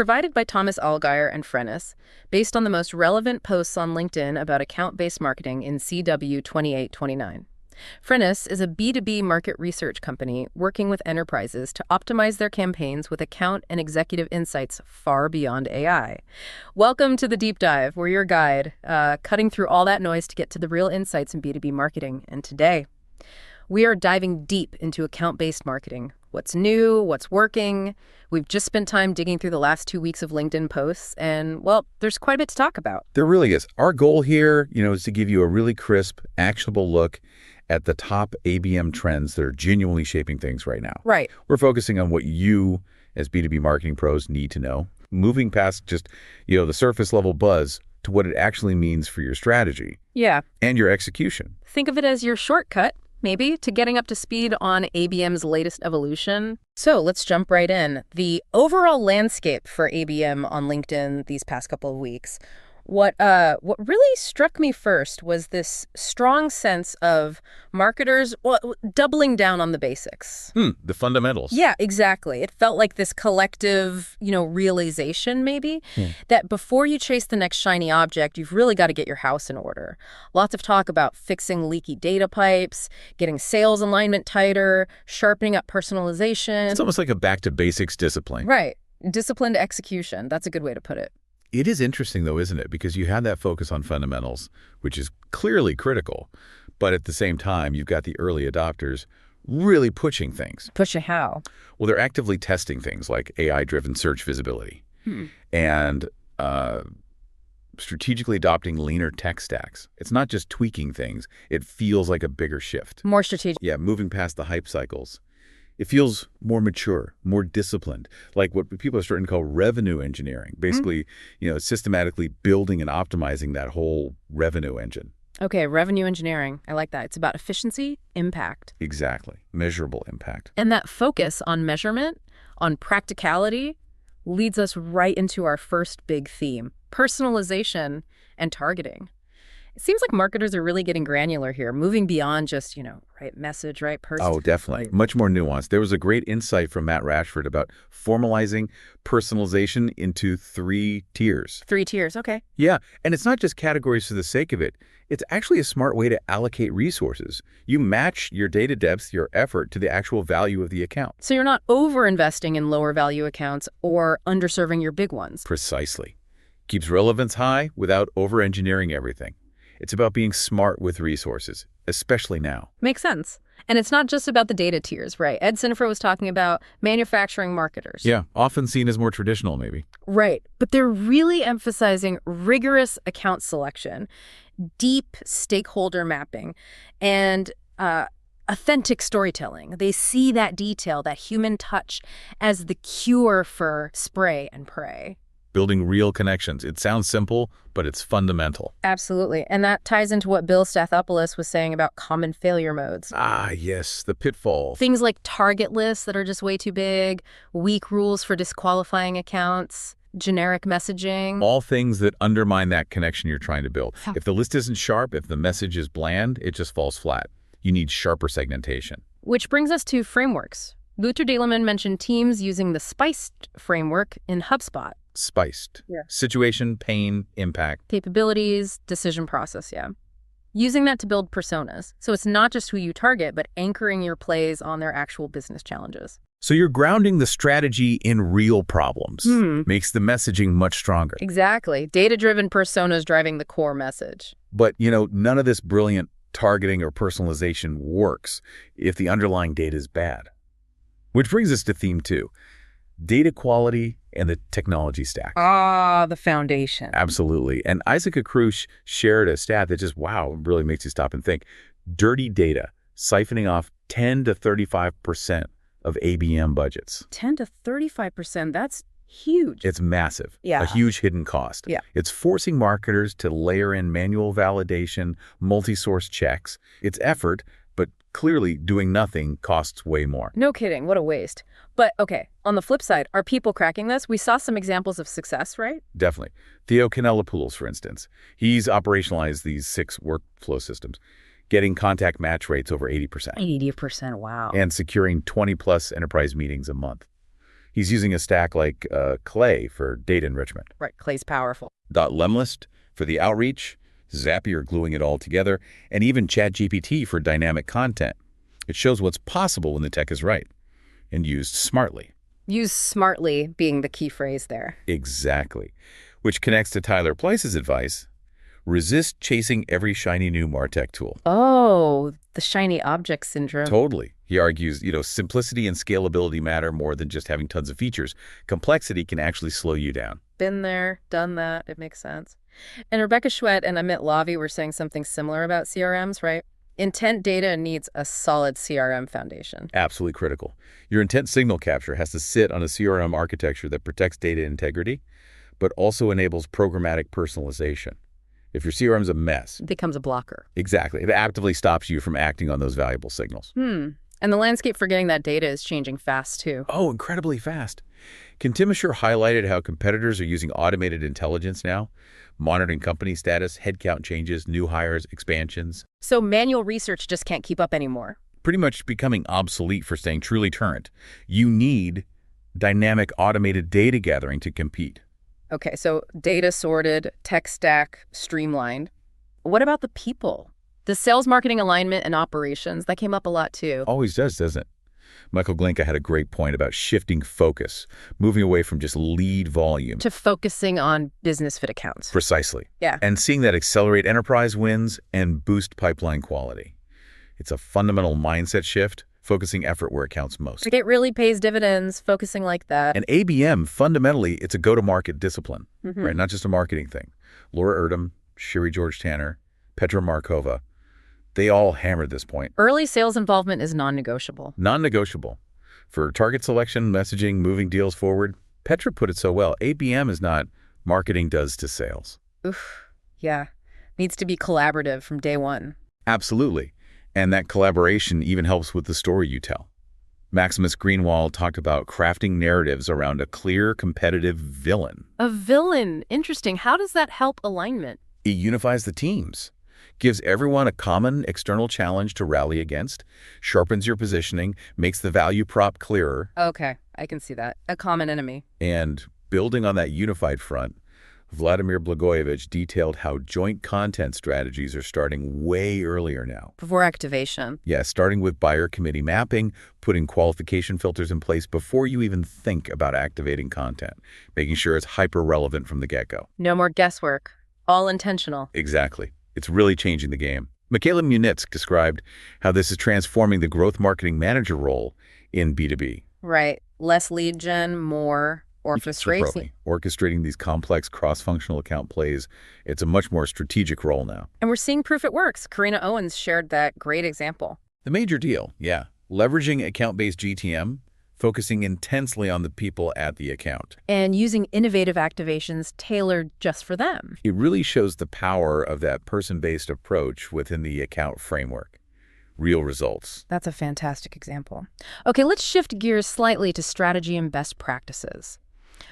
provided by Thomas Allgaier and Frennis, based on the most relevant posts on LinkedIn about account-based marketing in CW 2829. Frennis is a B2B market research company working with enterprises to optimize their campaigns with account and executive insights far beyond AI. Welcome to the Deep Dive. We're your guide, cutting through all that noise to get to the real insights in B2B marketing. And today, we are diving deep into account-based marketing. What's new? What's working? We've just spent time digging through the last 2 weeks of LinkedIn posts, and, well, there's quite a bit to talk about. There really is. Our goal here, is to give you a really crisp, actionable look at the top ABM trends that are genuinely shaping things right now. Right. We're focusing on what you, as B2B marketing pros, need to know, moving past just, the surface level buzz to what it actually means for your strategy. Yeah. And your execution. Think of it as your shortcut, maybe, to getting up to speed on ABM's latest evolution. So let's jump right in. The overall landscape for ABM on LinkedIn these past couple of weeks. What really struck me first was this strong sense of marketers doubling down on the basics. The fundamentals. Yeah, exactly. It felt like this collective, realization maybe, that before you chase the next shiny object, you've really got to get your house in order. Lots of talk about fixing leaky data pipes, getting sales alignment tighter, sharpening up personalization. It's almost like a back to basics discipline. Right. Disciplined execution. That's a good way to put it. It is interesting, though, isn't it? Because you have that focus on fundamentals, which is clearly critical. But at the same time, you've got the early adopters really pushing things. Pushing how? Well, they're actively testing things like AI-driven search visibility and strategically adopting leaner tech stacks. It's not just tweaking things. It feels like a bigger shift. More strategic. Yeah, moving past the hype cycles. It feels more mature, more disciplined, like what people are starting to call revenue engineering. Basically, systematically building and optimizing that whole revenue engine. Okay, revenue engineering. I like that. It's about efficiency, impact. Exactly. Measurable impact. And that focus on measurement, on practicality, leads us right into our first big theme, personalization and targeting. It seems like marketers are really getting granular here, moving beyond just, right message, right person. Oh, definitely. Much more nuanced. There was a great insight from Matt Rashford about formalizing personalization into 3 tiers. 3 tiers, okay. Yeah, and it's not just categories for the sake of it. It's actually a smart way to allocate resources. You match your data depth, your effort, to the actual value of the account. So you're not over-investing in lower value accounts or underserving your big ones. Precisely. Keeps relevance high without over-engineering everything. It's about being smart with resources, especially now. Makes sense. And it's not just about the data tiers, right? Ed Sinfer was talking about manufacturing marketers. Yeah, often seen as more traditional, maybe. Right. But they're really emphasizing rigorous account selection, deep stakeholder mapping, and authentic storytelling. They see that detail, that human touch, as the cure for spray and pray. Building real connections. It sounds simple, but it's fundamental. Absolutely. And that ties into what Bill Stathopoulos was saying about common failure modes. Ah, yes, the pitfall. Things like target lists that are just way too big, weak rules for disqualifying accounts, generic messaging. All things that undermine that connection you're trying to build. If the list isn't sharp, if the message is bland, it just falls flat. You need sharper segmentation. Which brings us to frameworks. Luther Dahleman mentioned teams using the SPICED framework in HubSpot. Spiced. Yeah. Situation, pain, impact. Capabilities, decision process, yeah. Using that to build personas. So it's not just who you target, but anchoring your plays on their actual business challenges. So you're grounding the strategy in real problems. Makes the messaging much stronger. Exactly. Data-driven personas driving the core message. But, none of this brilliant targeting or personalization works if the underlying data is bad. Which brings us to theme 2. Data quality and the technology stack. Ah, the foundation. Absolutely. And Isaac Akrush shared a stat that just, really makes you stop and think. Dirty data, siphoning off 10 to 35% of ABM budgets. 10 to 35%, that's huge. It's massive. Yeah. A huge hidden cost. Yeah. It's forcing marketers to layer in manual validation, multi-source checks. It's effort, but clearly doing nothing costs way more. No kidding. What a waste. But okay, on the flip side, are people cracking this? We saw some examples of success, right? Definitely. Theo Canellopoulos, for instance, he's operationalized these 6 workflow systems, getting contact match rates over 80%. 80%, wow. And securing 20-plus enterprise meetings a month. He's using a stack like Clay for data enrichment. Right, Clay's powerful. Lemlist for the outreach, Zapier gluing it all together, and even ChatGPT for dynamic content. It shows what's possible when the tech is right and used smartly. Use smartly being the key phrase there. Exactly. Which connects to Tyler Pleiss' advice, resist chasing every shiny new MarTech tool. Oh, the shiny object syndrome. Totally. He argues, simplicity and scalability matter more than just having tons of features. Complexity can actually slow you down. Been there, done that. It makes sense. And Rebecca Schwett and Amit Lavi were saying something similar about CRMs, right? Intent data needs a solid CRM foundation. Absolutely critical. Your intent signal capture has to sit on a CRM architecture that protects data integrity, but also enables programmatic personalization. If your CRM's a mess, It becomes a blocker. exactly, it actively stops you from acting on those valuable signals. And the landscape for getting that data is changing fast, too. Oh, incredibly fast. Kim Timosher highlighted how competitors are using automated intelligence now, monitoring company status, headcount changes, new hires, expansions. So manual research just can't keep up anymore. Pretty much becoming obsolete for staying truly current. You need dynamic automated data gathering to compete. Okay, so data sorted, tech stack streamlined. What about the people? The sales, marketing, alignment, and operations, that came up a lot too. Always does, doesn't it? Michael Glinka had a great point about shifting focus, moving away from just lead volume. To focusing on business fit accounts. Precisely. Yeah. And seeing that accelerate enterprise wins and boost pipeline quality. It's a fundamental mindset shift, focusing effort where it counts most. It really pays dividends, focusing like that. And ABM, fundamentally, it's a go-to-market discipline, right? Not just a marketing thing. Laura Erdem, Shiri George Tanner, Petra Markova, they all hammered this point. Early sales involvement is non-negotiable. Non-negotiable. For target selection, messaging, moving deals forward, Petra put it so well, ABM is not marketing does to sales. Oof, yeah. Needs to be collaborative from day one. Absolutely. And that collaboration even helps with the story you tell. Maximus Greenwald talked about crafting narratives around a clear, competitive villain. A villain. Interesting. How does that help alignment? It unifies the teams, gives everyone a common external challenge to rally against, sharpens your positioning, makes the value prop clearer. Okay, I can see that. A common enemy. And building on that unified front, Vladimir Blagojevich detailed how joint content strategies are starting way earlier now. Before activation. Yeah, starting with buyer committee mapping, putting qualification filters in place before you even think about activating content, making sure it's hyper-relevant from the get-go. No more guesswork. All intentional. Exactly. It's really changing the game. Michaela Munitz described how this is transforming the growth marketing manager role in B2B. Right. Less lead gen, more orchestration. Orchestrating these complex cross-functional account plays, it's a much more strategic role now. And we're seeing proof it works. Karina Owens shared that great example. The major deal, yeah. Leveraging account-based GTM, focusing intensely on the people at the account. And using innovative activations tailored just for them. It really shows the power of that person-based approach within the account framework. Real results. That's a fantastic example. Okay, let's shift gears slightly to strategy and best practices.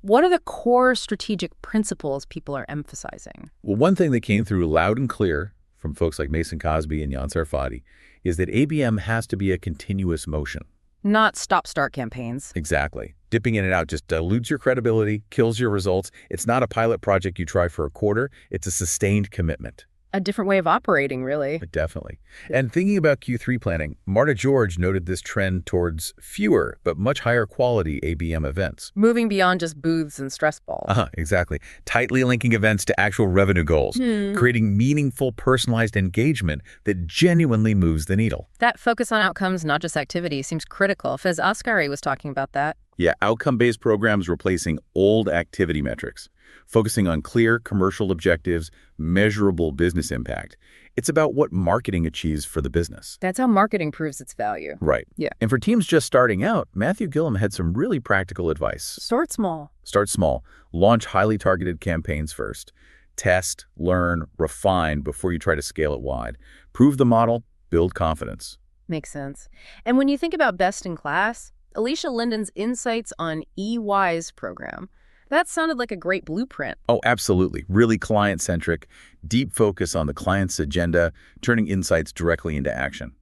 What are the core strategic principles people are emphasizing? Well, one thing that came through loud and clear from folks like Mason Cosby and Jan Sarfati is that ABM has to be a continuous motion. Not stop-start campaigns. Exactly. Dipping in and out just dilutes your credibility, kills your results. It's not a pilot project you try for a quarter. It's a sustained commitment. A different way of operating, really. Definitely. And thinking about Q3 planning, Marta George noted this trend towards fewer but much higher quality ABM events. Moving beyond just booths and stress balls. Exactly. Tightly linking events to actual revenue goals, creating meaningful, personalized engagement that genuinely moves the needle. That focus on outcomes, not just activity, seems critical. Fez Asghari was talking about that. Yeah, outcome-based programs replacing old activity metrics, focusing on clear commercial objectives, measurable business impact. It's about what marketing achieves for the business. That's how marketing proves its value. Right. Yeah. And for teams just starting out, Matthew Gillum had some really practical advice. Start small. Start small. Launch highly targeted campaigns first. Test, learn, refine before you try to scale it wide. Prove the model, build confidence. Makes sense. And when you think about best in class, Alicia Linden's insights on EY's program, that sounded like a great blueprint. Oh, absolutely. Really client-centric, deep focus on the client's agenda, turning insights directly into action.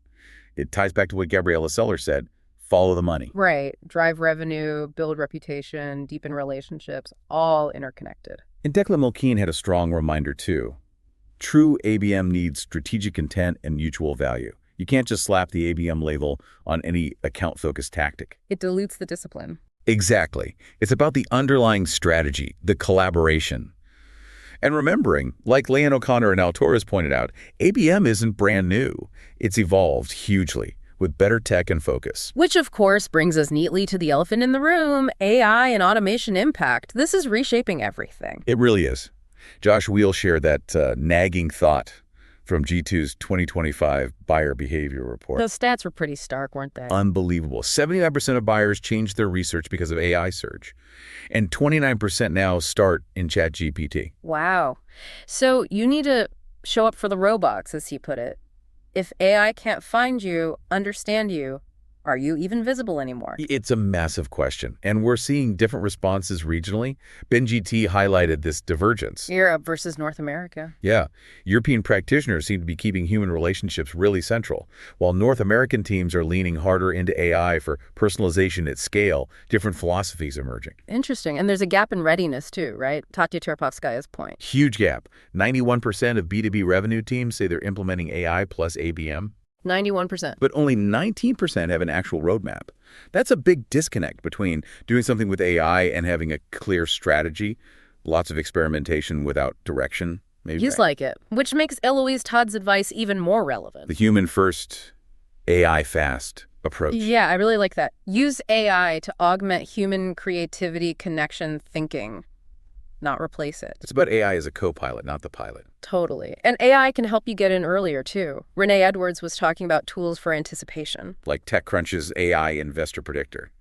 It ties back to what Gabriella Seller said, follow the money. Right. Drive revenue, build reputation, deepen relationships, all interconnected. And Declan Mulkeen had a strong reminder, too. True ABM needs strategic intent and mutual value. You can't just slap the ABM label on any account-focused tactic. It dilutes the discipline. Exactly. It's about the underlying strategy, the collaboration. And remembering, like Leanne O'Connor and Al Torres pointed out, ABM isn't brand new. It's evolved hugely with better tech and focus. Which, of course, brings us neatly to the elephant in the room, AI and automation impact. This is reshaping everything. It really is. Josh Wheel shared that nagging thought from G2's 2025 buyer behavior report. Those stats were pretty stark, weren't they? Unbelievable. 79% of buyers changed their research because of AI search, and 29% now start in ChatGPT. Wow. So you need to show up for the robots, as he put it. If AI can't find you, understand you, are you even visible anymore? It's a massive question, and we're seeing different responses regionally. BenGT highlighted this divergence. Europe versus North America. Yeah, European practitioners seem to be keeping human relationships really central, while North American teams are leaning harder into AI for personalization at scale, different philosophies emerging. Interesting. And there's a gap in readiness, too, right? Tatya Terpovskaya's point. Huge gap. 91% of B2B revenue teams say they're implementing AI plus ABM. 91%. But only 19% have an actual roadmap. That's a big disconnect between doing something with AI and having a clear strategy, lots of experimentation without direction. Maybe He's like it, which makes Eloise Todd's advice even more relevant. the human first, AI fast approach. Yeah, I really like that. Use AI to augment human creativity, connection, thinking, not replace it. It's about AI as a co-pilot, not the pilot. Totally. And AI can help you get in earlier, too. Renee Edwards was talking about tools for anticipation. Like TechCrunch's AI Investor Predictor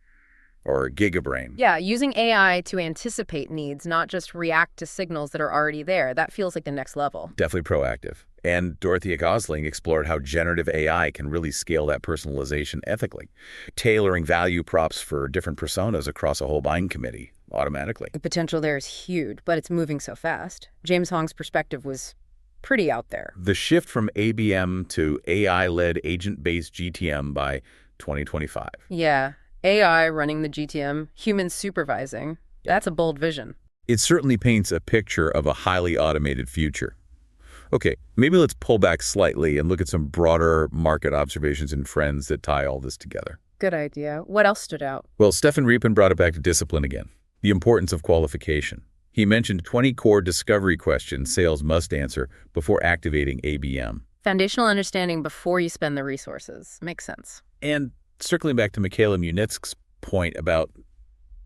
or GigaBrain. Yeah, using AI to anticipate needs, not just react to signals that are already there. That feels like the next level. Definitely proactive. And Dorothea Gosling explored how generative AI can really scale that personalization ethically, tailoring value props for different personas across a whole buying committee automatically. The potential there is huge, but it's moving so fast. James Hong's perspective was pretty out there. The shift from ABM to AI-led agent-based GTM by 2025. Yeah, AI running the GTM, humans supervising. That's a bold vision. It certainly paints a picture of a highly automated future. Okay, maybe let's pull back slightly and look at some broader market observations and trends that tie all this together. Good idea. What else stood out? Well, Stefan Riepen brought it back to discipline again, the importance of qualification. He mentioned 20 core discovery questions sales must answer before activating ABM. Foundational understanding before you spend the resources. Makes sense. And circling back to Michaela Munitz's point about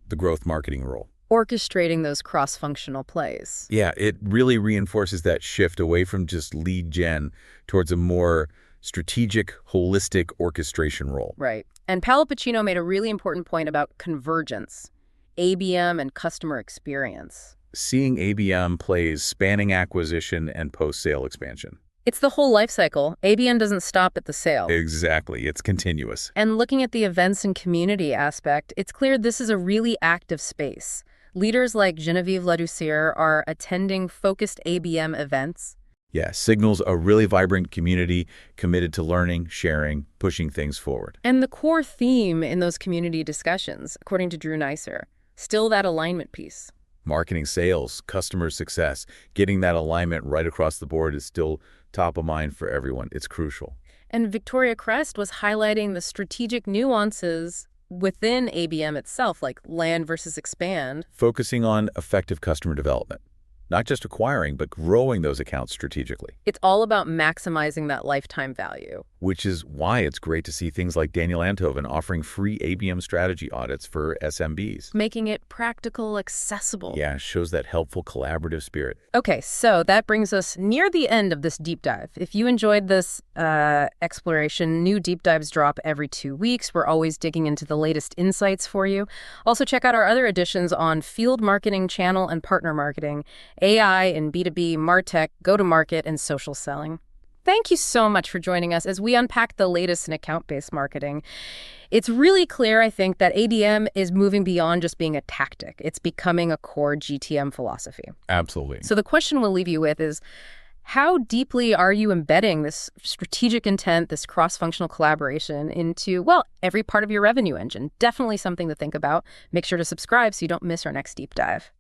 the growth marketing role. Orchestrating those cross-functional plays. Yeah, it really reinforces that shift away from just lead gen towards a more strategic, holistic orchestration role. Right. And Paolo Pacino made a really important point about convergence, ABM and customer experience. Seeing ABM plays spanning acquisition and post-sale expansion. It's the whole life cycle. ABM doesn't stop at the sale. Exactly. It's continuous. And looking at the events and community aspect, it's clear this is a really active space. Leaders like Genevieve Ladouceur are attending focused ABM events. Yeah, signals a really vibrant community committed to learning, sharing, pushing things forward. And the core theme in those community discussions, according to Drew Neisser, still that alignment piece. Marketing, sales, customer success, getting that alignment right across the board is still top of mind for everyone. It's crucial. And Victoria Crest was highlighting the strategic nuances within ABM itself, like land versus expand. Focusing on effective customer development. Not just acquiring, but growing those accounts strategically. It's all about maximizing that lifetime value. Which is why it's great to see things like Daniel Anthoven offering free ABM strategy audits for SMBs. Making it practical, accessible. Yeah, shows that helpful collaborative spirit. Okay, so that brings us near the end of this deep dive. If you enjoyed this exploration, new deep dives drop every 2 weeks. We're always digging into the latest insights for you. Also, check out our other editions on field marketing, channel and partner marketing, AI and B2B, MarTech, go-to-market, and social selling. Thank you so much for joining us as we unpack the latest in account-based marketing. It's really clear, I think, that ABM is moving beyond just being a tactic. It's becoming a core GTM philosophy. Absolutely. So the question we'll leave you with is, How deeply are you embedding this strategic intent, this cross-functional collaboration into, well, every part of your revenue engine? Definitely something to think about. Make sure to subscribe so you don't miss our next deep dive.